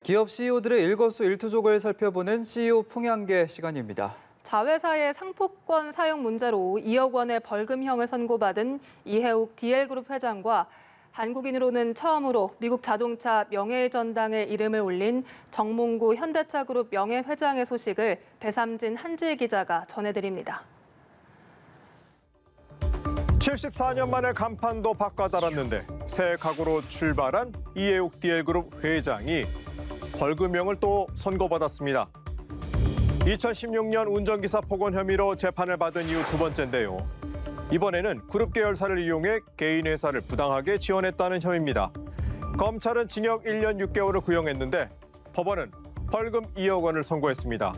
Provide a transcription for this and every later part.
기업 CEO들의 일거수일투족을 살펴보는 CEO 풍향계 시간입니다. 자회사의 상품권 사용 문제로 2억 원의 벌금형을 선고받은 이해욱 DL그룹 회장과 한국인으로는 처음으로 미국 자동차 명예의 전당에 이름을 올린 정몽구 현대차그룹 명예회장의 소식을 배삼진 한지희 기자가 전해드립니다. 74년 만에 간판도 바꿔달았는데 새 각오로 출발한 이해욱 DL그룹 회장이 벌금형을 또 선고받았습니다. 2016년 운전기사 폭언 혐의로 재판을 받은 이후 두 번째인데요. 이번에는 그룹 계열사를 이용해 개인 회사를 부당하게 지원했다는 혐의입니다. 검찰은 징역 1년 6개월을 구형했는데 법원은 벌금 2억 원을 선고했습니다.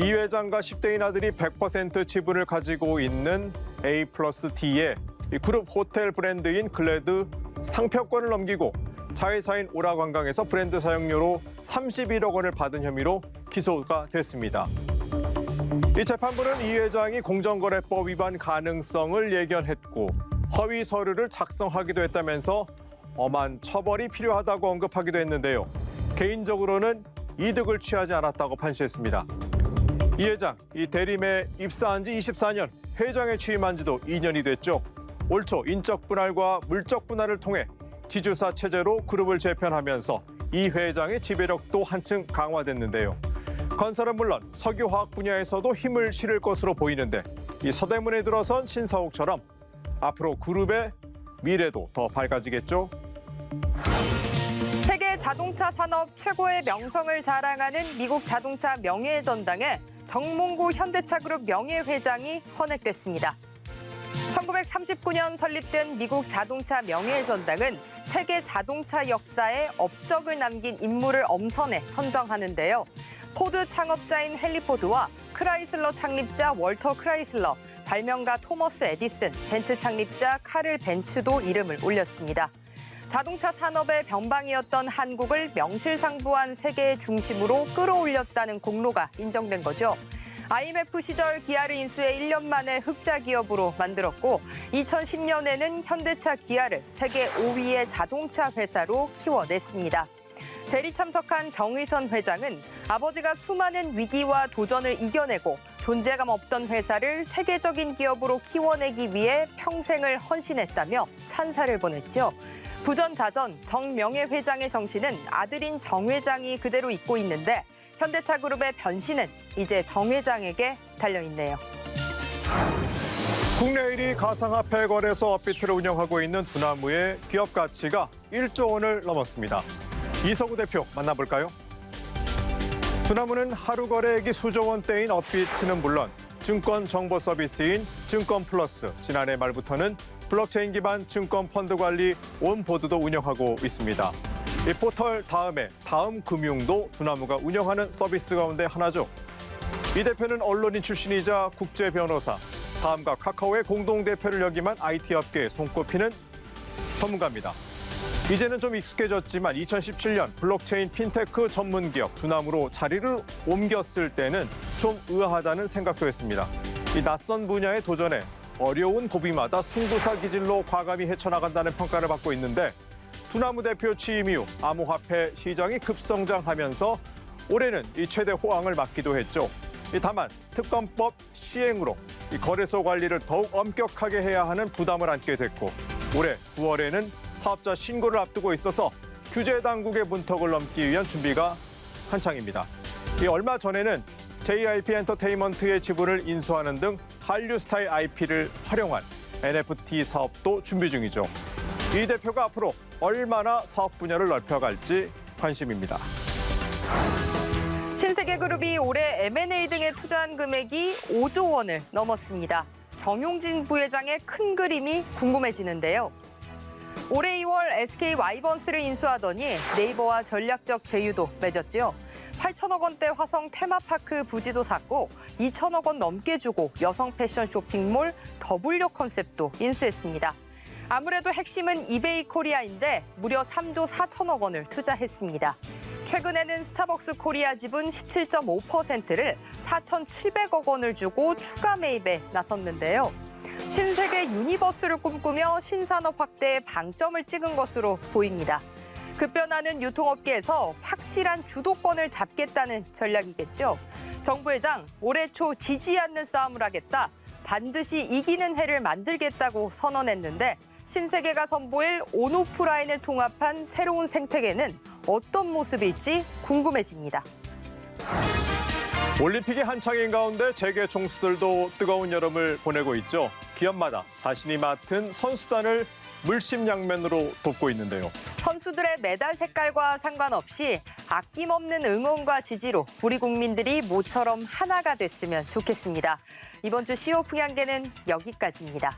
이 회장과 10대인 아들이 100% 지분을 가지고 있는 A+T에 그룹 호텔 브랜드인 글래드 상표권을 넘기고 자회사인 오라관광에서 브랜드 사용료로 31억 원을 받은 혐의로 기소가 됐습니다. 이 재판부는 이 회장이 공정거래법 위반 가능성을 예견했고 허위 서류를 작성하기도 했다면서 엄한 처벌이 필요하다고 언급하기도 했는데요. 개인적으로는 이득을 취하지 않았다고 판시했습니다. 이 회장, 이 대림에 입사한 지 24년, 회장에 취임한 지도 2년이 됐죠. 올 초 인적 분할과 물적 분할을 통해 지주사 체제로 그룹을 재편하면서 이 회장의 지배력도 한층 강화됐는데요. 건설은 물론 석유화학 분야에서도 힘을 실을 것으로 보이는데 이 서대문에 들어선 신사옥처럼 앞으로 그룹의 미래도 더 밝아지겠죠. 세계 자동차 산업 최고의 명성을 자랑하는 미국 자동차 명예의 전당에 정몽구 현대차그룹 명예회장이 헌액됐습니다. 1939년 설립된 미국 자동차 명예의 전당은 세계 자동차 역사에 업적을 남긴 인물을 엄선해 선정하는데요. 포드 창업자인 헨리 포드와 크라이슬러 창립자 월터 크라이슬러, 발명가 토머스 에디슨, 벤츠 창립자 카를 벤츠도 이름을 올렸습니다. 자동차 산업의 변방이었던 한국을 명실상부한 세계의 중심으로 끌어올렸다는 공로가 인정된 거죠. IMF 시절 기아를 인수해 1년 만에 흑자 기업으로 만들었고 2010년에는 현대차 기아를 세계 5위의 자동차 회사로 키워냈습니다. 대리 참석한 정의선 회장은 아버지가 수많은 위기와 도전을 이겨내고 존재감 없던 회사를 세계적인 기업으로 키워내기 위해 평생을 헌신했다며 찬사를 보냈죠. 부전자전 정명예 회장의 정신은 아들인 정 회장이 그대로 잇고 있는데 현대차 그룹의 변신은 이제 정 회장에게 달려있네요. 국내 1위 가상화폐 거래소 업비트를 운영하고 있는 두나무의 기업 가치가 1조 원을 넘었습니다. 이석우 대표 만나볼까요? 두나무는 하루 거래액이 수조 원대인 업비트는 물론 증권 정보 서비스인 증권플러스, 지난해 말부터는 블록체인 기반 증권 펀드 관리 온보드도 운영하고 있습니다. 이 포털 다음에 다음금융도 두나무가 운영하는 서비스 가운데 하나죠. 이 대표는 언론인 출신이자 국제 변호사, 다음과 카카오의 공동대표를 역임한 IT 업계에 손꼽히는 전문가입니다. 이제는 좀 익숙해졌지만 2017년 블록체인 핀테크 전문기업 두나무로 자리를 옮겼을 때는 좀 의아하다는 생각도 했습니다. 이 낯선 분야에 도전해 어려운 고비마다 승부사 기질로 과감히 헤쳐나간다는 평가를 받고 있는데 두나무 대표 취임 이후 암호화폐 시장이 급성장하면서 올해는 이 최대 호황을 맞기도 했죠. 다만 특검법 시행으로 이 거래소 관리를 더욱 엄격하게 해야 하는 부담을 안게 됐고 올해 9월에는 사업자 신고를 앞두고 있어서 규제 당국의 문턱을 넘기 위한 준비가 한창입니다. 얼마 전에는 JYP 엔터테인먼트의 지분을 인수하는 등 한류 스타의 IP를 활용한 NFT 사업도 준비 중이죠. 이 대표가 앞으로 얼마나 사업 분야를 넓혀갈지 관심입니다. 신세계그룹이 올해 M&A 등에 투자한 금액이 5조 원을 넘었습니다. 정용진 부회장의 큰 그림이 궁금해지는데요. 올해 2월 SK 와이번스를 인수하더니 네이버와 전략적 제휴도 맺었죠. 8천억 원대 화성 테마파크 부지도 샀고 2천억 원 넘게 주고 여성 패션 쇼핑몰 더블유 컨셉도 인수했습니다. 아무래도 핵심은 이베이 코리아인데 무려 3조 4천억 원을 투자했습니다. 최근에는 스타벅스 코리아 지분 17.5%를 4,700억 원을 주고 추가 매입에 나섰는데요. 신세계 유니버스를 꿈꾸며 신산업 확대에 방점을 찍은 것으로 보입니다. 급변하는 유통업계에서 확실한 주도권을 잡겠다는 전략이겠죠. 정부 회장 올해 초 지지 않는 싸움을 하겠다. 반드시 이기는 해를 만들겠다고 선언했는데 신세계가 선보일 온오프라인을 통합한 새로운 생태계는 어떤 모습일지 궁금해집니다. 올림픽이 한창인 가운데 재계 총수들도 뜨거운 여름을 보내고 있죠. 기업마다 자신이 맡은 선수단을 물심양면으로 돕고 있는데요. 선수들의 메달 색깔과 상관없이 아낌없는 응원과 지지로 우리 국민들이 모처럼 하나가 됐으면 좋겠습니다. 이번 주 CEO 풍향계는 여기까지입니다.